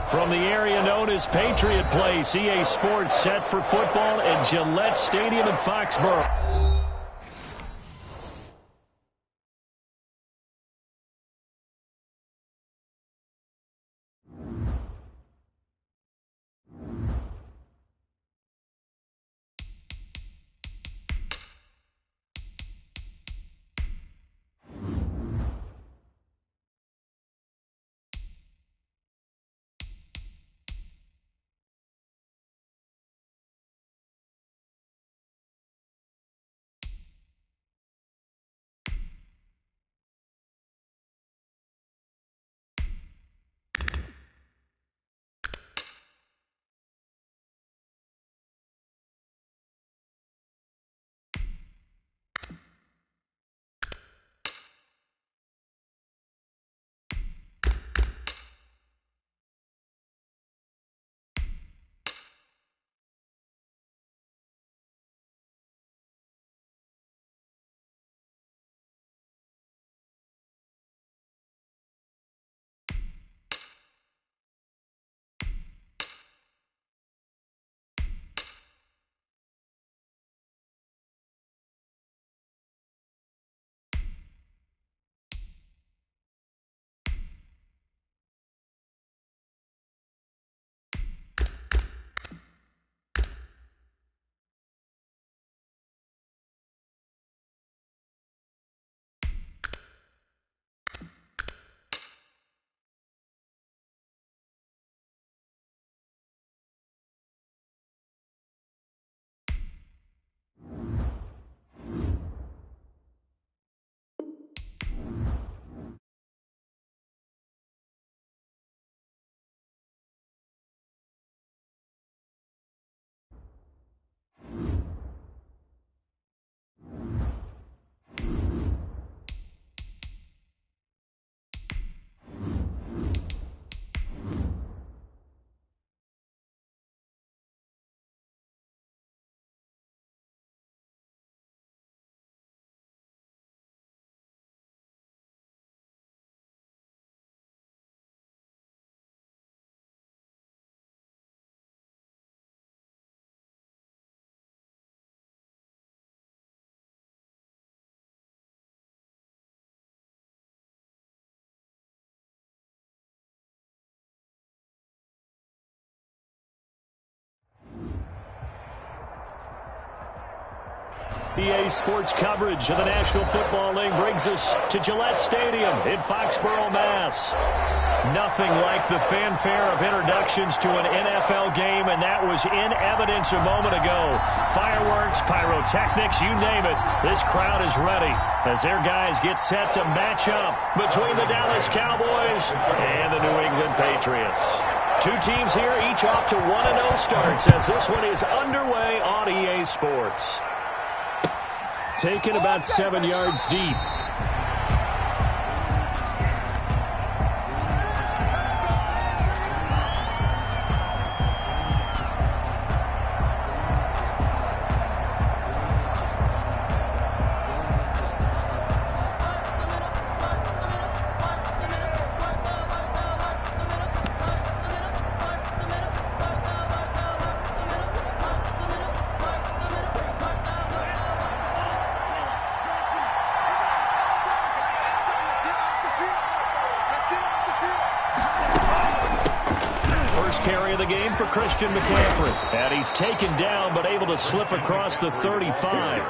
From the area known as Patriot Place, EA Sports set for football at Gillette Stadium in Foxborough. EA Sports coverage of the National Football League brings us to Gillette Stadium in Foxborough, Mass. Nothing like the fanfare of introductions to an NFL game, and that was in evidence a moment ago. Fireworks, pyrotechnics, you name it. This crowd is ready as their guys get set to match up between the Dallas Cowboys and the New England Patriots. Two teams here, each off to 1-0 starts as this one is underway on EA Sports. Taken about 7 yards deep. Carry of the game for Christian McCaffrey. And he's taken down but able to slip across the 35.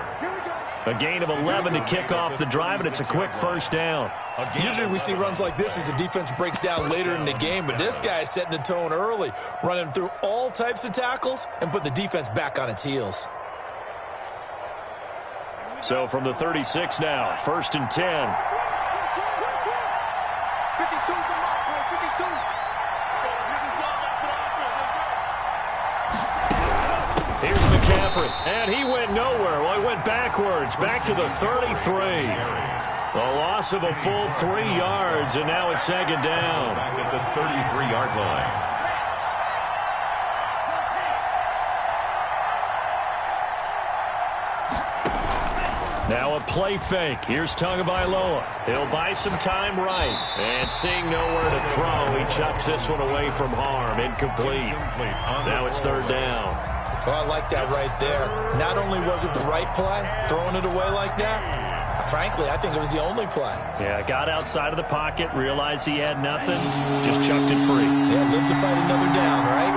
A gain of 11 to kick off the drive, and it's a quick first down. Usually we see runs like this as the defense breaks down later in the game, but this guy is setting the tone early, running through all types of tackles and put the defense back on its heels. So from the 36 now, 1st and 10. 52 from Mark, 52. Here's McCaffrey, and he went nowhere. Well, he went backwards, back to the 33. A loss of a full 3 yards, and now it's second down. Back at the 33-yard line. Now a play fake. Here's Tagovailoa. He'll buy some time right. And seeing nowhere to throw, he chucks this one away from harm. Incomplete. Now it's third down. Oh, I like that right there. Not only was it the right play, throwing it away like that, frankly, I think it was the only play. Yeah, got outside of the pocket, realized he had nothing, just chucked it free. Yeah, live to fight another down, right?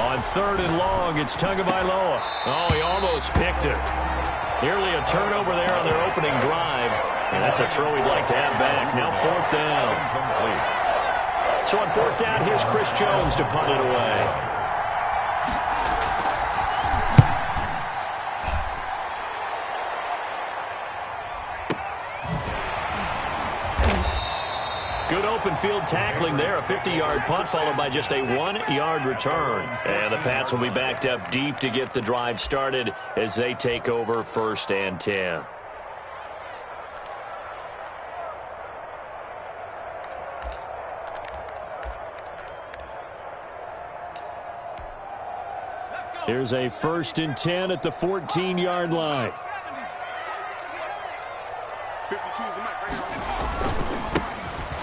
On third and long, it's Tagovailoa. Oh, he almost picked it. Nearly a turnover there on their opening drive. And that's a throw he'd like to have back. Now fourth down. So on fourth down, here's Chris Jones to punt it away. Good open field tackling there. A 50-yard punt followed by just a 1-yard return. And the Pats will be backed up deep to get the drive started as they take over first and 10. Here's a first and 10 at the 14-yard line.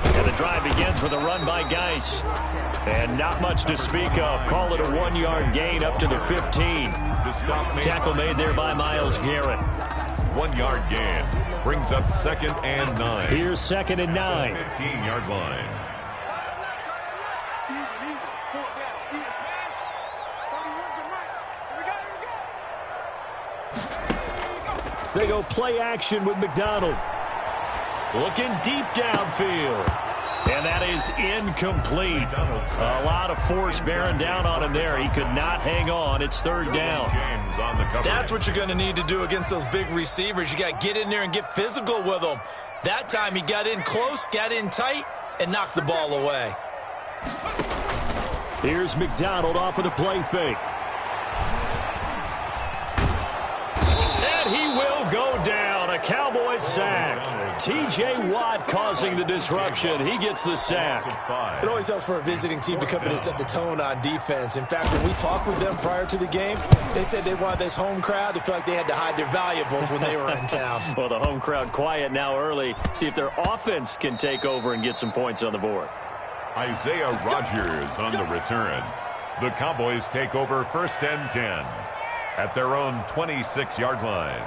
And the drive begins with a run by Geis. And not much to speak of. Call it a 1-yard gain up to the 15. Tackle made there by Myles Garrett. 1-yard gain brings up second and 9. Here's second and 9. 15-yard line. They go play action with McDonald. Looking deep downfield. And that is incomplete. A lot of force bearing down on him there. He could not hang on. It's third down. That's what you're going to need to do against those big receivers. You got to get in there and get physical with them. That time he got in close, got in tight, and knocked the ball away. Here's McDonald off of the play fake. And he will go down. A Cowboys sack. T.J. Watt causing the disruption. He gets the sack. It always helps for a visiting team to come in and set the tone on defense. In fact, when we talked with them prior to the game, they said they wanted this home crowd to feel like they had to hide their valuables when they were in town. Well, the home crowd quiet now early. See if their offense can take over and get some points on the board. Isaiah Rodgers on the return. The Cowboys take over first and 10 at their own 26-yard line.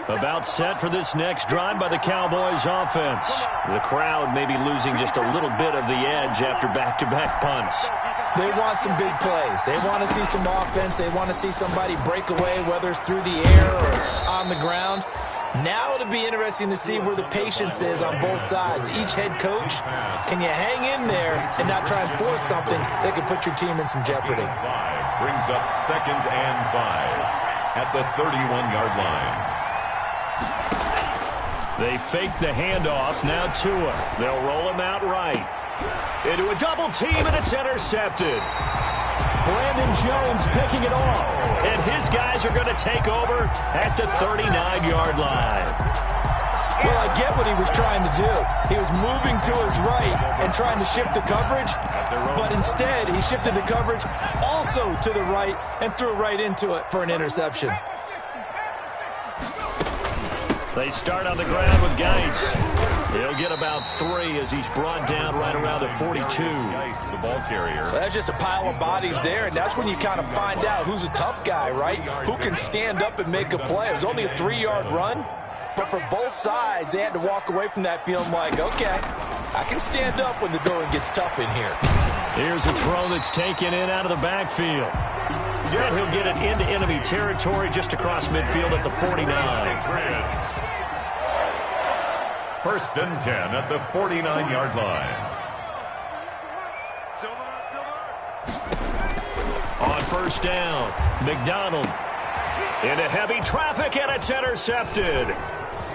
About set for this next drive by the Cowboys offense. The crowd may be losing just a little bit of the edge after back-to-back punts. They want some big plays. They want to see some offense. They want to see somebody break away, whether it's through the air or on the ground. Now it'll be interesting to see where the patience is on both sides. Each head coach, can you hang in there and not try and force something that could put your team in some jeopardy? Brings up second and 5 at the 31-yard line. They fake the handoff. Now Tua. They'll roll him out right. Into a double team, and it's intercepted. Brandon Jones picking it off. And his guys are going to take over at the 39-yard line. Well, I get what he was trying to do. He was moving to his right and trying to shift the coverage. But instead, he shifted the coverage also to the right and threw right into it for an interception. They start on the ground with Geis. He'll get about 3 as he's brought down right around the 42. Geis, the ball carrier. Well, that's just a pile of bodies there, and that's when you kind of find out who's a tough guy, right? Who can stand up and make a play. It was only a 3-yard run, but for both sides, they had to walk away from that feeling like, okay, I can stand up when the going gets tough in here. Here's a throw that's taken in out of the backfield. And he'll get it into enemy territory just across midfield at the 49. First and 10 at the 49-yard line. On first down, McDonald into heavy traffic, and it's intercepted.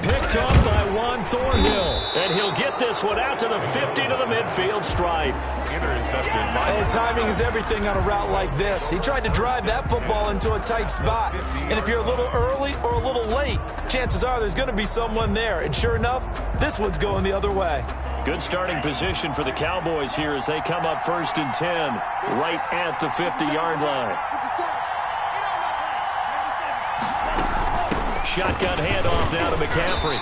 picked off by Juan Thornhill. And he'll get this one out to the 50 to the midfield stripe. Intercepted by... Oh, timing is everything on a route like this. He tried to drive that football into a tight spot. And if you're a little early or a little late, chances are there's going to be someone there. And sure enough, this one's going the other way. Good starting position for the Cowboys here as they come up 1st and 10, right at the 50-yard line. Shotgun handoff now to McCaffrey.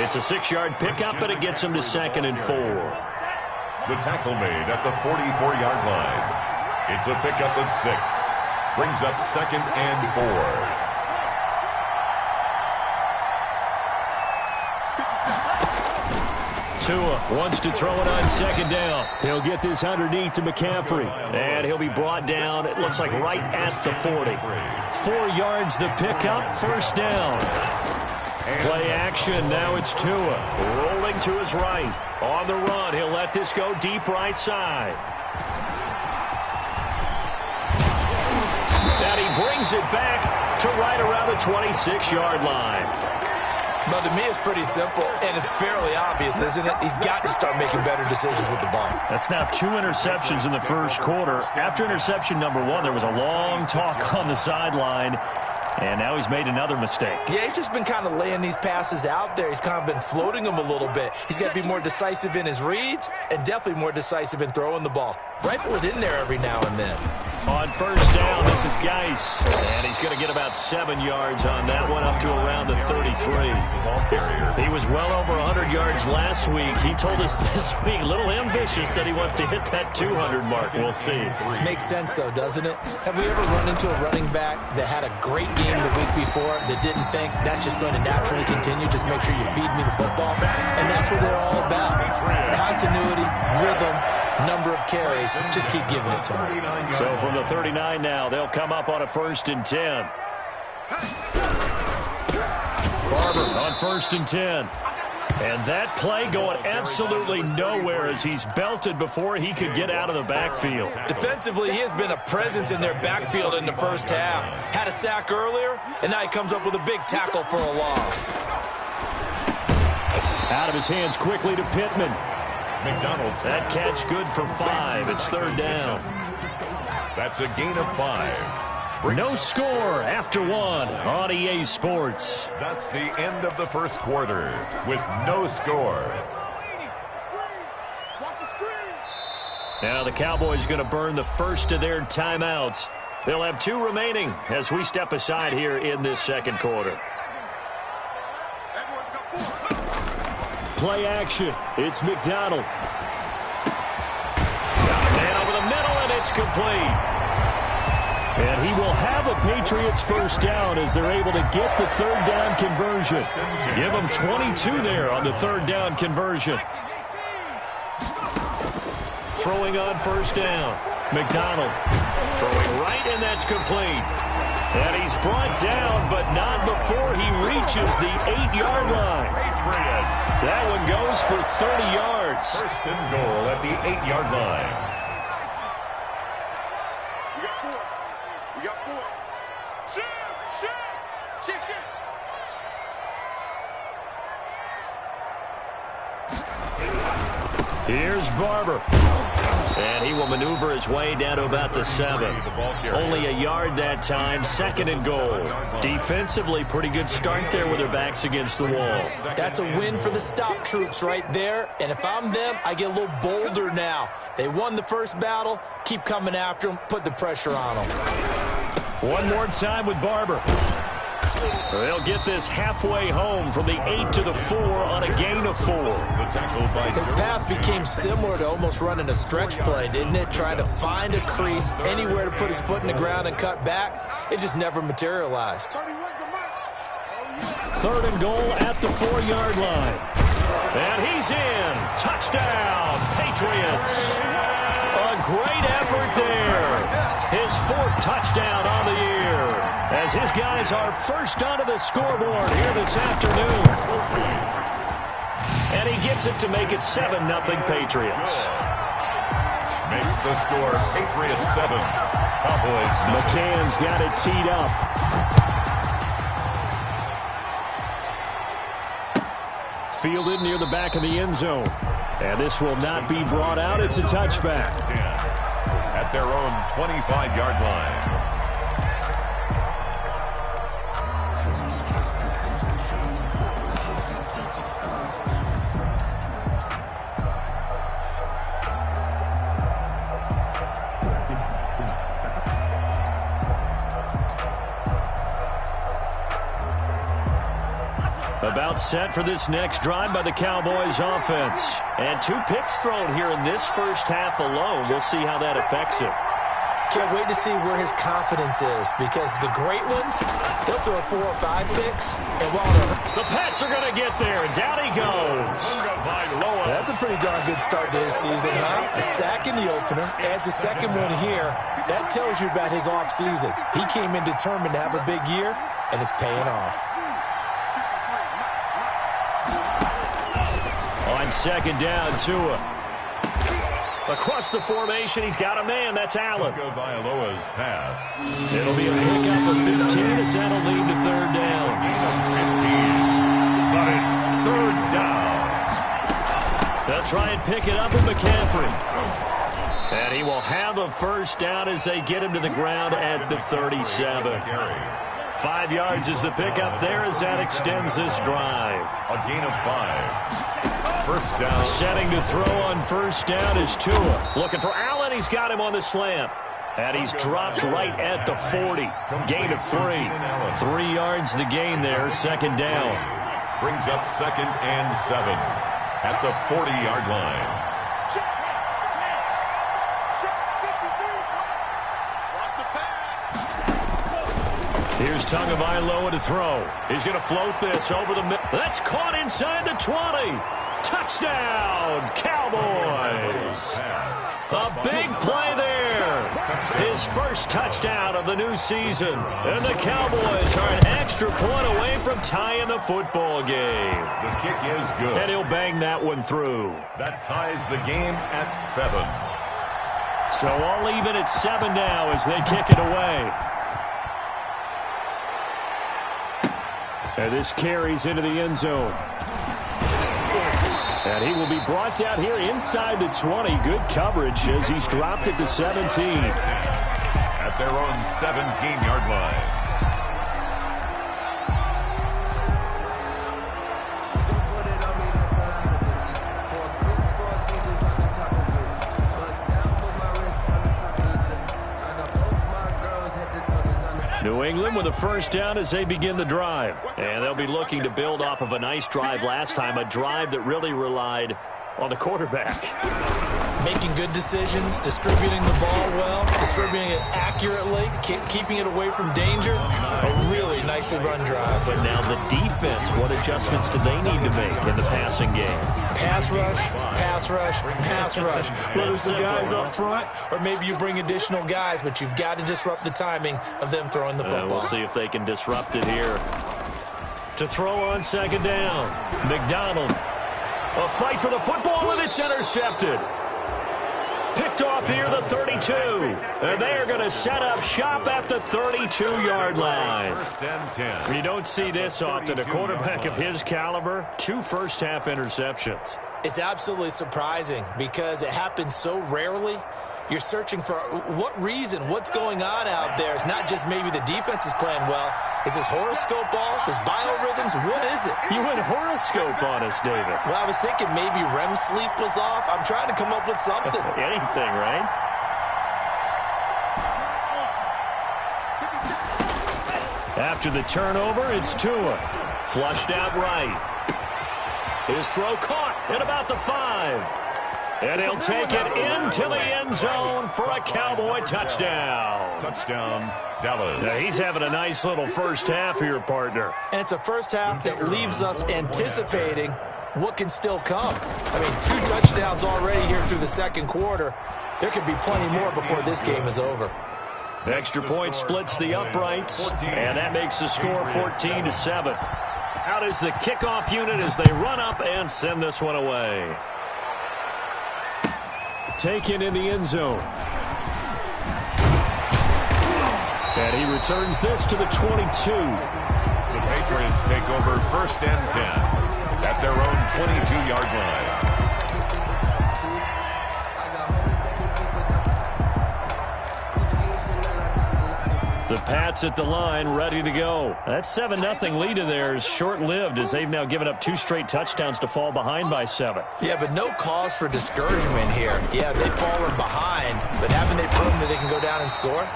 It's a 6-yard pickup, but it gets him to 2nd and 4. The tackle made at the 44-yard line. It's a pickup of 6. Brings up 2nd and 4. Tua wants to throw it on 2nd down. He'll get this underneath to McCaffrey. And he'll be brought down, it looks like right at the 40. 4 yards the pickup, 1st down. Play action, now it's Tua. Rolling to his right. On the run, he'll let this go deep right side. And he brings it back to right around the 26-yard line. But to me, it's pretty simple, and it's fairly obvious, isn't it? He's got to start making better decisions with the ball. That's now 2 interceptions in the first quarter. After interception number 1, there was a long talk on the sideline, and now he's made another mistake. Yeah, he's just been kind of laying these passes out there. He's kind of been floating them a little bit. He's got to be more decisive in his reads and definitely more decisive in throwing the ball. Rifle it in there every now and then. On 1st down, this is Geis, and he's going to get about 7 yards on that one, up to around the 33. He was well over 100 yards last week. He told us this week, a little ambitious, that he wants to hit that 200 mark. We'll see. Makes sense, though, doesn't it? Have we ever run into a running back that had a great game the week before that didn't think that's just going to naturally continue? Just make sure you feed me the football. And that's what they're all about. Continuity, rhythm, number of carries. Just keep giving it to him. So from the 39 now, they'll come up on a 1st and 10. Barber on 1st and 10. And that play going absolutely nowhere as he's belted before he could get out of the backfield. Defensively, he has been a presence in their backfield in the first half. Had a sack earlier, and now he comes up with a big tackle for a loss. Out of his hands quickly to Pittman. McDonald. That catch good for 5. It's 3rd down. That's a gain of 5. No score after 1 on EA Sports. That's the end of the first quarter with no score. Now the Cowboys going to burn the first of their timeouts. They'll have 2 remaining as we step aside here in this second quarter. Play action. It's McDonald. Got a man over the middle, and it's complete. And he will have a Patriots 1st down as they're able to get the 3rd down conversion. Give them 22 there on the 3rd down conversion. Throwing on 1st down. McDonald throwing right, and that's complete. And he's brought down, but not before he reaches the 8-yard line. Patriots. That one goes for 30 yards. 1st and goal at the 8-yard line. We got 4. Shift. Here's Barber. And he will maneuver his way down to about the 7. Only a yard that time, 2nd and goal. Defensively, pretty good start there with their backs against the wall. That's a win for the stop troops right there. And if I'm them, I get a little bolder now. They won the first battle. Keep coming after them. Put the pressure on them. One more time with Barber. They'll get this halfway home from the 8 to the 4 on a gain of 4. His path became similar to almost running a stretch play, didn't it? Trying to find a crease, anywhere to put his foot in the ground and cut back. It just never materialized. 3rd and goal at the 4-yard line. And he's in. Touchdown, Patriots. A great effort there. His 4th touchdown on the year, as his guys are first onto the scoreboard here this afternoon. And he gets it to make it 7-0 Patriots. Makes the score Patriots 7. Cowboys 9. McCann's got it teed up. fielded near the back of the end zone. And this will not be brought out. It's a touchback. At their own 25-yard line. About set for this next drive by the Cowboys offense. And 2 picks thrown here in this first half alone. We'll see how that affects it. Can't wait to see where his confidence is, because the great ones, they'll throw 4 or 5 picks. And while the Pats are going to get there, and down he goes. That's a pretty darn good start to his season, huh? A sack in the opener, adds a second one here. That tells you about his offseason. He came in determined to have a big year, and it's paying off. On second down, Tua. Across the formation, he's got a man. That's Allen. Vailoa's pass. It'll be a pickup of 15 as that'll lead to third down. 15, but it's third down. They'll try and pick it up with McCaffrey. And he will have a first down as they get him to the ground at the 37. 5 yards is the pickup there as that extends this drive. A gain of 5. First down. Setting to throw on first down is Tua. Looking for Allen. He's got him on the slant. And he's dropped right at the 40. Gain of 3. 3 yards the gain there. Second down. Brings up 2nd and 7 at the 40-yard line. Here's Tagovailoa to throw. He's going to float this over the middle. That's caught inside the 20. Touchdown, Cowboys. A big play there. His first touchdown of the new season. And the Cowboys are an extra point away from tying the football game. The kick is good. And he'll bang that one through. That ties the game at 7. So all even at 7 now as they kick it away. And this carries into the end zone. And he will be brought down here inside the 20. Good coverage as he's dropped at the 17. At their own 17-yard line. New England with a first down as they begin the drive. And they'll be looking to build off of a nice drive last time, a drive that really relied on the quarterback. Making good decisions, distributing the ball well, distributing it accurately, keeping it away from danger. A really nicely run drive. But now the defense, what adjustments do they need to make in the passing game? Pass rush, pass rush, pass rush. Whether it's the guys up front or maybe you bring additional guys, but you've got to disrupt the timing of them throwing the football. We'll see if they can disrupt it here. To throw on second down, McDonald. A fight for the football, and it's intercepted. Picked off here, the 32. And they are going to set up shop at the 32-yard line. First and 10. You don't see this often. A quarterback of his caliber, 2 first-half interceptions. It's absolutely surprising because it happens so rarely. You're searching for what reason, what's going on out there. It's not just maybe the defense is playing well. Is his horoscope off? His biorhythms? What is it? You went horoscope on us, David. Well, I was thinking maybe REM sleep was off. I'm trying to come up with something. Anything, right? After the turnover, it's Tua. Flushed out right. His throw caught at about the 5. And he'll take it into the end zone for a Cowboy touchdown. Touchdown, Dallas. Now he's having a nice little first half here, partner. And it's a first half that leaves us anticipating what can still come. I mean, 2 touchdowns already here through the second quarter. There could be plenty more before this game is over. The extra point splits the uprights, and that makes the score 14-7. Out is the kickoff unit as they run up and send this one away. Taken in the end zone. And he returns this to the 22. The Patriots take over first and 10 at at their own 22-yard line. The Pats at the line, ready to go. That 7-0 lead of theirs short-lived as they've now given up 2 straight touchdowns to fall behind by 7. Yeah, but no cause for discouragement here. Yeah, they've fallen behind, but haven't they proven that they can go down and score?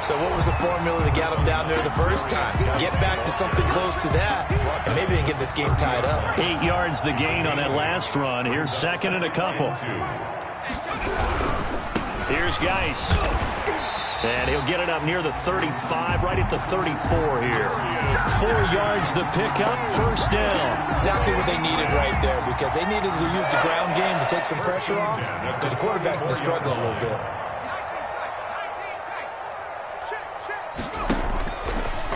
So what was the formula that got them down there the first time? Get back to something close to that, and maybe they can get this game tied up. 8 yards the gain on that last run. Here's second and a couple. Here's Geis. And he'll get it up near the 35, right at the 34 here. 4 yards the pickup, first down. Exactly what they needed right there, because they needed to use the ground game to take some pressure off, because the quarterback's been struggling a little bit.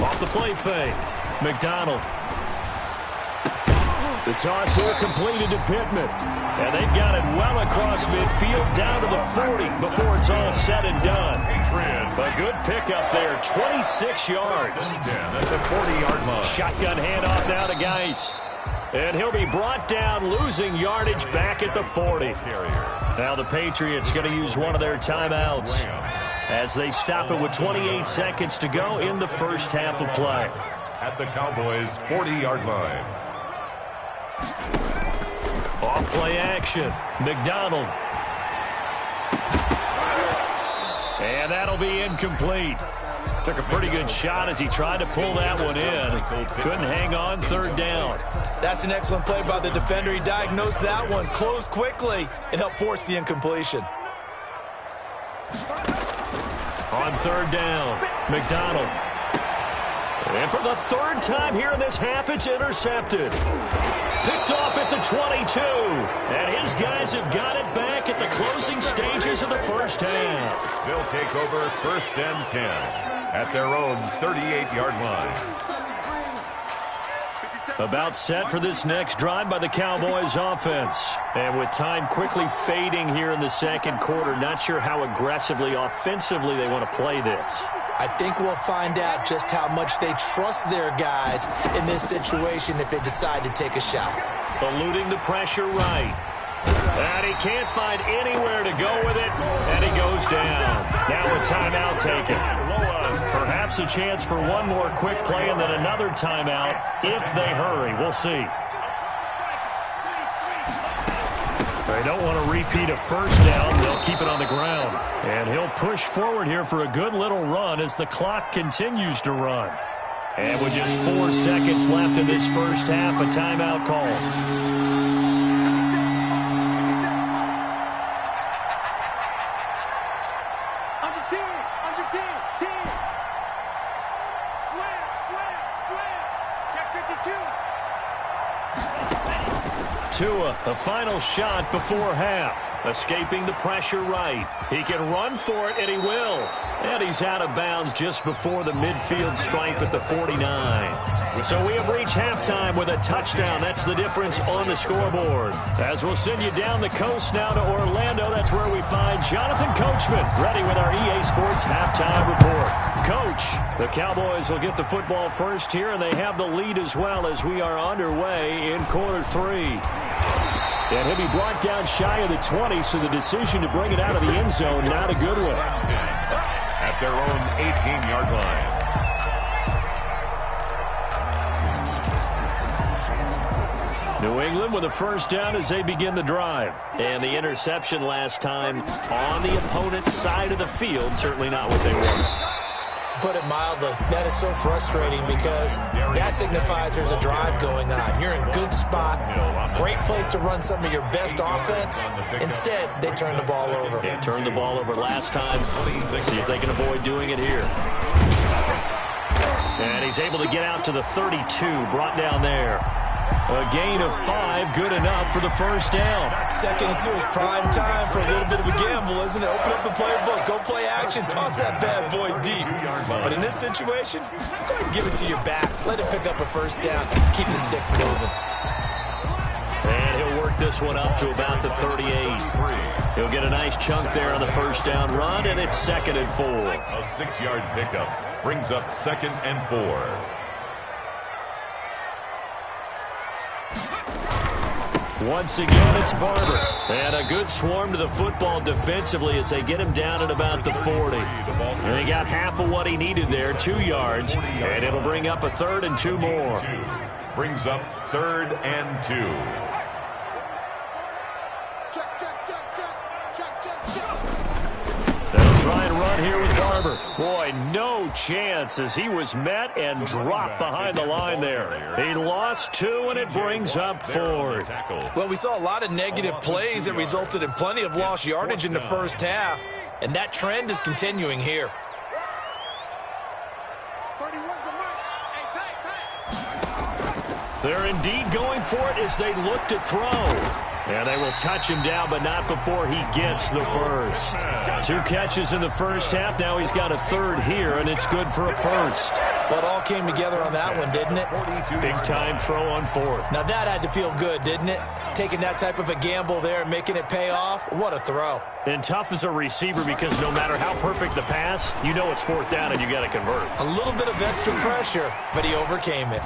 Off the play fake. McDonald. The toss here completed to Pittman. And they've got it well across midfield down to the 40 before it's all said and done. A good pickup there, 26 yards. That's a 40-yard line. Shotgun handoff now to Geis. And he'll be brought down, losing yardage back at the 40. Now the Patriots going to use one of their timeouts as they stop it with 28 seconds to go in the first half of play. At the Cowboys' 40-yard line. Off play action. McDonald. And that'll be incomplete. Took a pretty good shot as he tried to pull that one in. Couldn't hang on, third down. That's an excellent play by the defender. He diagnosed that one, closed quickly, and helped force the incompletion. On third down, McDonald. And for the third time here in this half, it's intercepted. Picked off at the 22. And his guys have got it back at the closing stages of the first half. They'll take over first and 10 at their own 38-yard line. About set for this next drive by the Cowboys offense. And with time quickly fading here in the second quarter, not sure how aggressively, offensively they want to play this. I think we'll find out just how much they trust their guys in this situation if they decide to take a shot. Eluding the pressure right. And he can't find anywhere to go with it, and he goes down. Now a timeout taken. Perhaps a chance for one more quick play and then another timeout if they hurry. We'll see. They don't want to repeat a first down. They'll keep it on the ground. And he'll push forward here for a good little run as the clock continues to run. And with just 4 seconds left in this first half, a timeout call. Tua, the final shot before half. Escaping the pressure right. He can run for it, and he will. And he's out of bounds just before the midfield stripe at the 49. So we have reached halftime with a touchdown. That's the difference on the scoreboard. As we'll send you down the coast now to Orlando, that's where we find Jonathan Coachman, ready with our EA Sports halftime report. Coach, the Cowboys will get the football first here, and they have the lead as well as we are underway in quarter 3. And he'll be brought down shy of the 20, so the decision to bring it out of the end zone, not a good one. At their own 18-yard line. New England with a first down as they begin the drive. And the interception last time on the opponent's side of the field, certainly not what they wanted. Put it mildly, that is so frustrating because that signifies there's a drive going on. You're in a good spot, great place to run some of your best offense. Instead, they turn the ball over. They turned the ball over last time. Let's see if they can avoid doing it here. And he's able to get out to the 32, brought down there. A gain of 5, good enough for the first down. 2nd and 2 is prime time for a little bit of a gamble, isn't it? Open up the playbook, go play action, toss that bad boy deep. But in this situation, go ahead and give it to your back. Let it pick up a first down. Keep the sticks moving. And he'll work this one up to about the 38. He'll get a nice chunk there on the first down run, and it's 2nd and 4. A 6-yard pickup brings up 2nd and 4. Once again, it's Barber. And a good swarm to the football defensively as they get him down at about the 40. And he got half of what he needed there, 2 yards. And it'll bring up a 3rd and 2 more. Brings up 3rd and 2. They'll try and run here with Barber. Boy, no chance as he was met and dropped behind the line there. He lost 2, and it brings up 4th. Well, we saw a lot of negative plays that resulted in plenty of lost yardage in the first half, and that trend is continuing here. They're indeed going for it as they look to throw. And they will touch him down, but not before he gets the first. 2 catches in the first half. Now he's got a 3rd here, and it's good for a 1st. Well, it all came together on that one, didn't it? Big-time throw on 4th. Now that had to feel good, didn't it? Taking that type of a gamble there and making it pay off. What a throw. And tough as a receiver because no matter how perfect the pass, you know it's 4th down and you got to convert. A little bit of extra pressure, but he overcame it.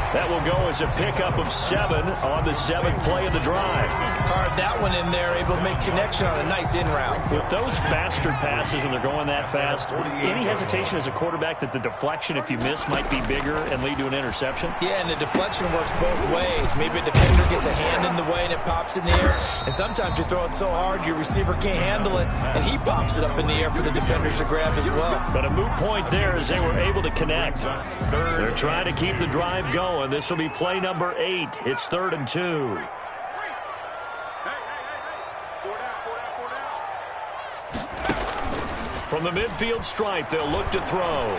That will go as a pickup of 7 on the 7th play of the drive. Fired that one in there, able to make connection on a nice in route. With those faster passes and they're going that fast, any hesitation as a quarterback that the deflection, if you miss, might be bigger and lead to an interception? Yeah, and the deflection works both ways. Maybe a defender gets a hand in the way and it pops in the air. And sometimes you throw it so hard your receiver can't handle it, and he pops it up in the air for the defenders to grab as well. But a moot point there as they were able to connect. They're trying to keep the drive going. This will be play number 8. It's 3rd and 2. From the midfield stripe, they'll look to throw.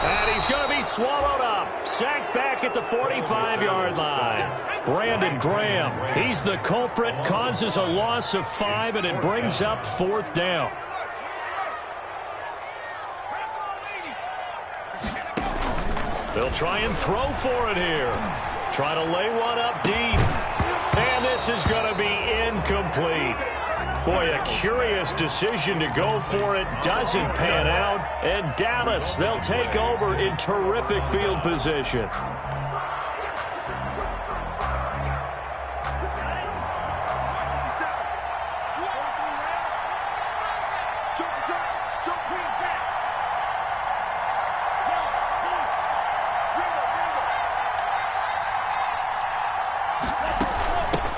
And he's going to be swallowed up. Sacked back at the 45-yard line. Brandon Graham, he's the culprit, causes a loss of 5, and it brings up 4th down. They'll try and throw for it here. Try to lay one up deep. And this is going to be incomplete. Boy, a curious decision to go for it. Doesn't pan out. And Dallas, they'll take over in terrific field position.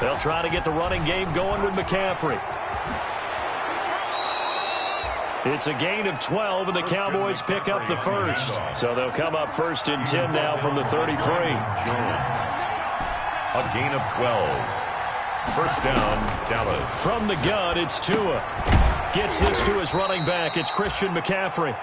They'll try to get the running game going with McCaffrey. It's a gain of 12, and the Cowboys pick up the first. So they'll come up 1st and 10 now from the 33. A gain of 12. First down, Dallas. From the gun, it's Tua. Gets this to his running back. It's Christian McCaffrey.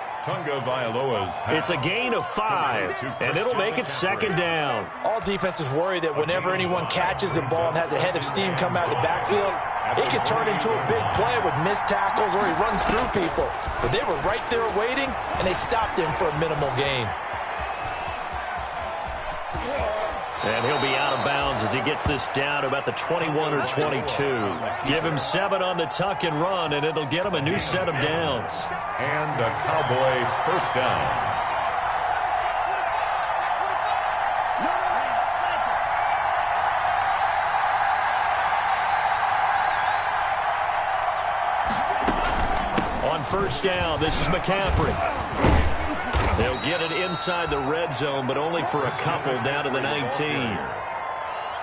It's a gain of 5, and it'll make it 2nd down. All defenses worry that whenever anyone catches the ball and has a head of steam come out of the backfield, it could turn into a big play with missed tackles or he runs through people. But they were right there waiting, and they stopped him for a minimal gain. And he'll be out of bounds as he gets this down to about the 21 or 22. Give him 7 on the tuck and run, and it'll get him a new set of downs. And a Cowboy first down. On first down, this is McCaffrey. They'll get it inside the red zone, but only for a couple down to the 19.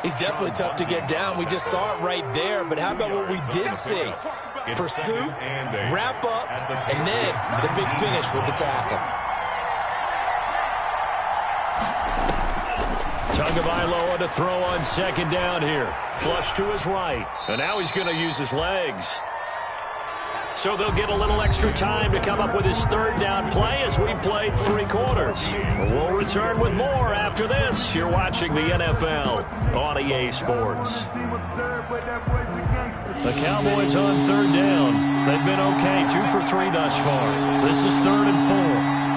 He's definitely tough to get down. We just saw it right there, but how about what we did see? Pursuit, wrap up, and then the big finish with the tackle. Tagovailoa to throw on 2nd down here. Flush to his right, and now he's going to use his legs. So they'll get a little extra time to come up with his 3rd down play as we played 3 quarters. We'll return with more after this. You're watching the NFL on EA Sports. The Cowboys on 3rd down. They've been okay, 2 for 3 thus far. This is 3rd and 4.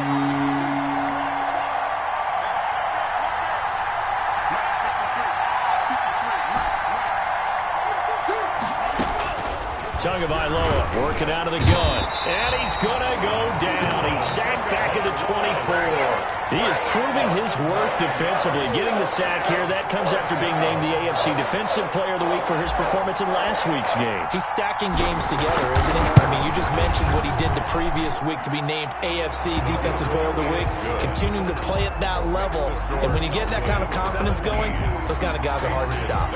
Tagovailoa working out of the gun. And he's going to go down. He's sacked back at the 24. He is proving his worth defensively. Getting the sack here, that comes after being named the AFC Defensive Player of the Week for his performance in last week's game. He's stacking games together, isn't he? I mean, you just mentioned what he did the previous week to be named AFC Defensive Player of the Week. Continuing to play at that level. And when you get that kind of confidence going, those kind of guys are hard to stop.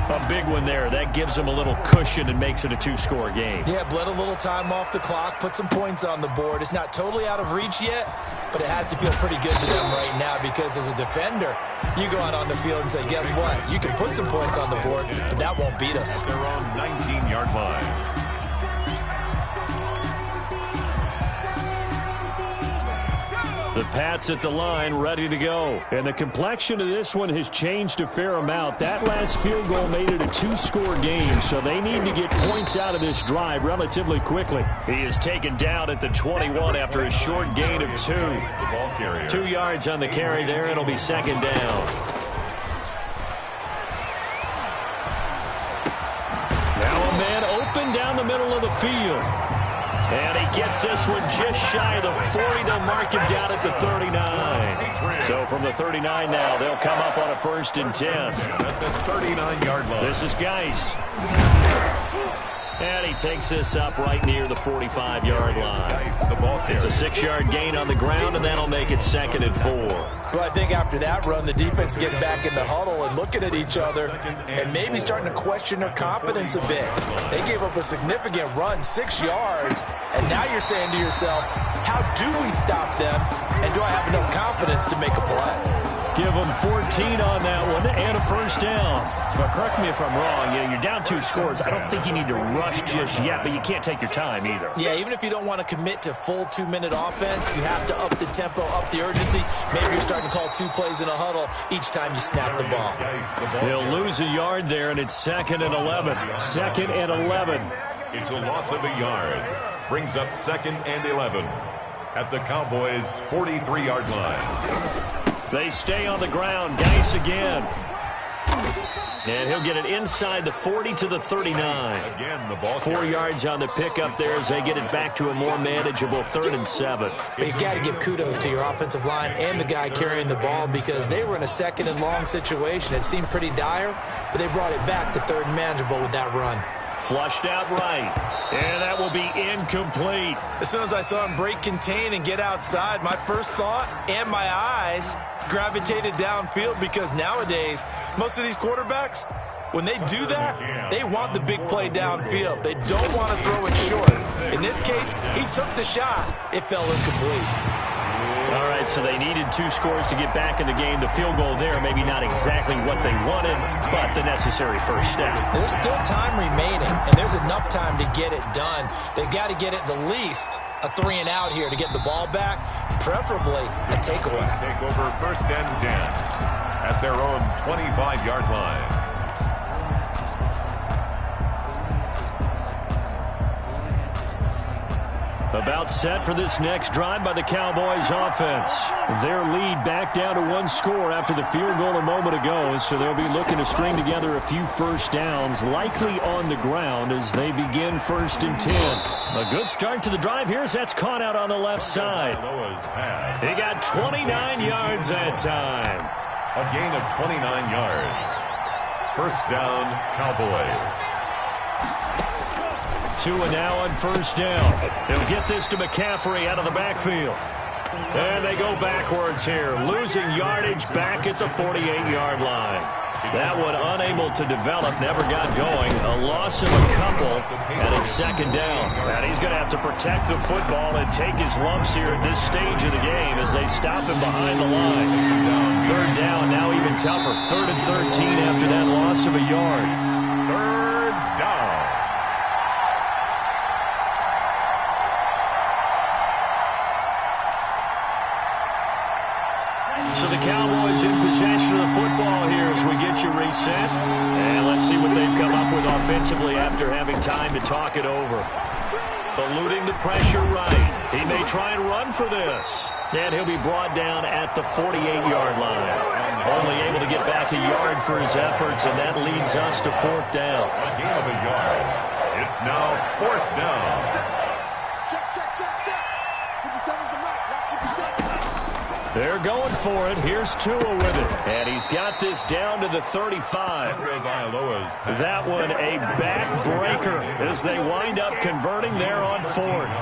A big one there. That gives him a little cushion and makes it a two-score game. Yeah, bled a little time off the clock, put some points on the board. It's not totally out of reach yet, but it has to feel pretty good to them right now because as a defender, you go out on the field and say, guess what? You can put some points on the board, but that won't beat us. Their own 19-yard line. The Pats at the line, ready to go. And the complexion of this one has changed a fair amount. That last field goal made it a two-score game, so they need to get points out of this drive relatively quickly. He is taken down at the 21 after a short gain of 2. 2 yards on the carry there. It'll be second down. Now a man open down the middle of the field. And he gets this one just shy of the 40. They'll mark him down at the 39. So from the 39 now, they'll come up on a 1st and 10. At the 39-yard line. This is Geis. And he takes this up right near the 45-yard line. It's a 6-yard gain on the ground, and that'll make it 2nd and 4. Well, I think after that run, the defense is getting back in the huddle and looking at each other and maybe starting to question their confidence a bit. They gave up a significant run, 6 yards, and now you're saying to yourself, how do we stop them, and do I have enough confidence to make a play? Give them 14 on that one and a 1st down. But correct me if I'm wrong. You're down 2 scores. I don't think you need to rush just yet, but you can't take your time either. Yeah, even if you don't want to commit to full 2-minute offense, you have to up the tempo, up the urgency. Maybe you're starting to call 2 plays in a huddle each time you snap the ball. He'll lose a yard there, and it's 2nd and 11. 2nd and 11. It's a loss of a yard. Brings up 2nd and 11 at the Cowboys' 43-yard line. They stay on the ground. Geis again. And he'll get it inside the 40 to the 39. Again, the ball 4 yards on the pickup there as they get it back to a more manageable 3rd and 7. But you got to give kudos to your offensive line and the guy carrying the ball because they were in a 2nd and long situation. It seemed pretty dire, but they brought it back to 3rd and manageable with that run. Flushed out right. And that will be incomplete. As soon as I saw him break contain and get outside, my first thought and my eyes gravitated downfield because nowadays, most of these quarterbacks, when they do that, they want the big play downfield. They don't want to throw it short. In this case, he took the shot. It fell incomplete. All right, so they needed 2 scores to get back in the game. The field goal there, maybe not exactly what they wanted, but the necessary 1st step. There's still time remaining, and there's enough time to get it done. They've got to get at the least a 3 and out here to get the ball back, preferably a takeaway. Take over 1st and 10 at their own 25-yard line. About set for this next drive by the Cowboys offense. Their lead back down to 1 score after the field goal a moment ago, so they'll be looking to string together a few 1st downs, likely on the ground as they begin 1st and 10. A good start to the drive here as that's caught out on the left side. He got 29 yards that time. A gain of 29 yards. 1st down, Cowboys. 2 and now on 1st down. He'll get this to McCaffrey out of the backfield. And they go backwards here, losing yardage back at the 48-yard line. That one unable to develop, never got going. A loss of a couple, and it's 2nd down. And he's going to have to protect the football and take his lumps here at this stage of the game as they stop him behind the line. 3rd down, now even tougher. 3rd and 13 after that loss of a yard. 3rd down. So the Cowboys in possession of the football here as we get you reset. And let's see what they've come up with offensively after having time to talk it over. Eluding the pressure right. He may try and run for this. And he'll be brought down at the 48-yard line. Only able to get back a yard for his efforts, and that leads us to 4th down. A gain of a yard. It's now 4th down. Check. 57's the mark. Not 57. They're going for it. Here's Tua with it. And he's got this down to the 35. That one a backbreaker as they wind up converting there on 4th.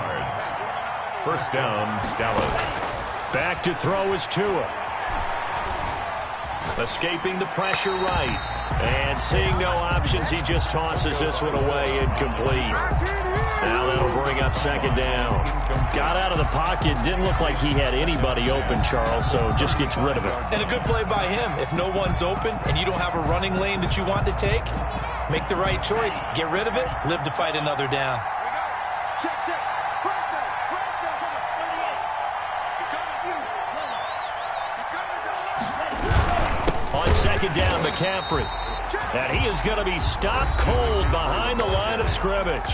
1st down, Dallas. Back to throw is Tua. Escaping the pressure right. And seeing no options, he just tosses this one away incomplete. Now that'll bring up 2nd down. Got out of the pocket. Didn't look like he had anybody open, Charles, so just gets rid of it. And a good play by him. If no one's open and you don't have a running lane that you want to take, make the right choice. Get rid of it. Live to fight another down. Check. On 2nd down, McCaffrey. And he is going to be stopped cold behind the line of scrimmage.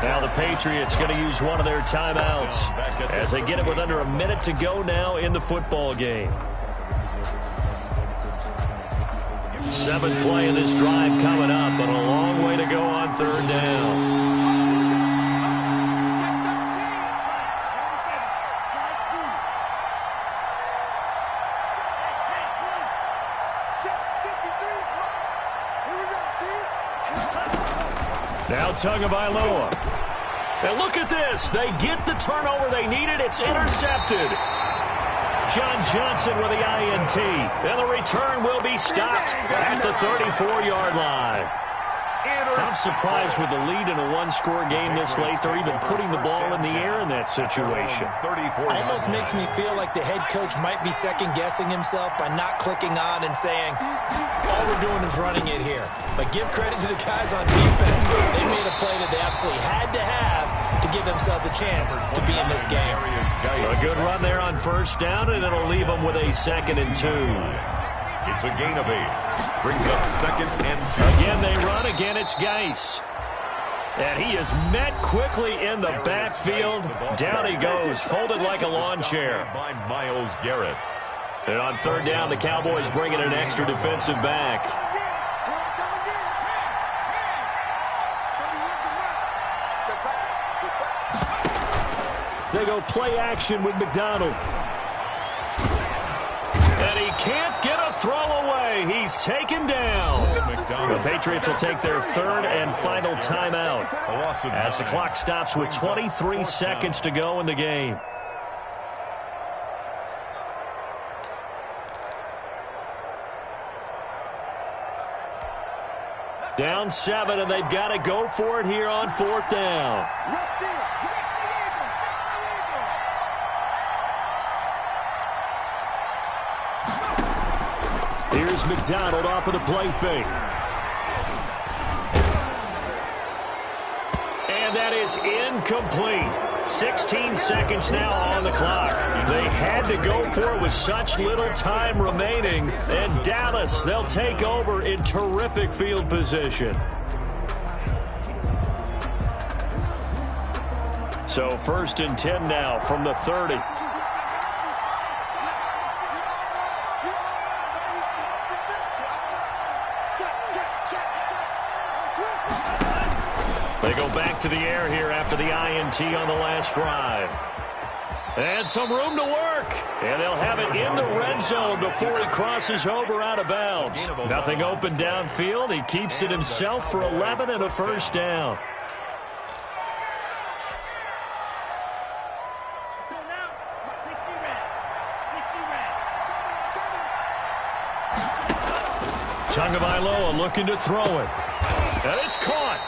Now the Patriots going to use one of their timeouts as they get it with under a minute to go now in the football game. 7th play of this drive coming up, but a long way to go on 3rd down. Now Tagovailoa. And look at this. They get the turnover they needed. It's intercepted. John Johnson with the INT. And the return will be stopped at the 34-yard line. I'm surprised with the lead in a one-score game this late. They're even putting the ball in the air in that situation. Almost makes me feel like the head coach might be second-guessing himself by not clicking on and saying, all we're doing is running it here. But give credit to the guys on defense. They made a play that they absolutely had to have to give themselves a chance to be in this game. A good run there on 1st down, and it'll leave them with a 2nd and 2. It's a gain of 8. Brings up 2nd and 2. Again, they run. Again, it's Geis. And he is met quickly in the backfield. Down he goes, folded like a lawn chair. By Myles Garrett. And on 3rd down, the Cowboys bring in an extra defensive back. They go play action with McDonald. And he can't get a throw away. He's taken down. The Patriots will take their 3rd and final timeout as the clock stops with 23 seconds to go in the game. Down 7, and they've got to go for it here on 4th down. Here's McDonald off of the play fake. And that is incomplete. 16 seconds now on the clock. They had to go for it with such little time remaining. And Dallas, they'll take over in terrific field position. So 1st and 10 now from the 30. They go back to the air here after the INT on the last drive. And some room to work. And they'll have it in the red zone before he crosses over out of bounds. Nothing open downfield. He keeps it himself for 11 and a 1st down. Tagovailoa looking to throw it. And it's caught.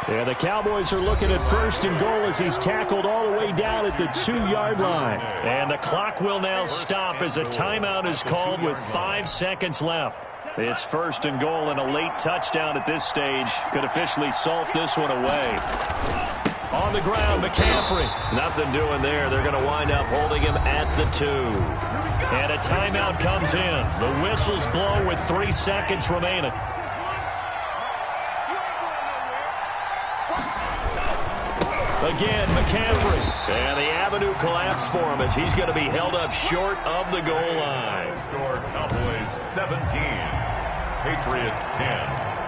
Yeah, the Cowboys are looking at 1st and goal as he's tackled all the way down at the 2-yard line. And the clock will now stop as a timeout is called with 5 seconds left. It's 1st and goal, and a late touchdown at this stage could officially salt this one away. On the ground, McCaffrey. Nothing doing there. They're going to wind up holding him at the 2. And a timeout comes in. The whistles blow with 3 seconds remaining. Again, McCaffrey. And the avenue collapsed for him as he's going to be held up short of the goal line. Score Cowboys 17, Patriots 10.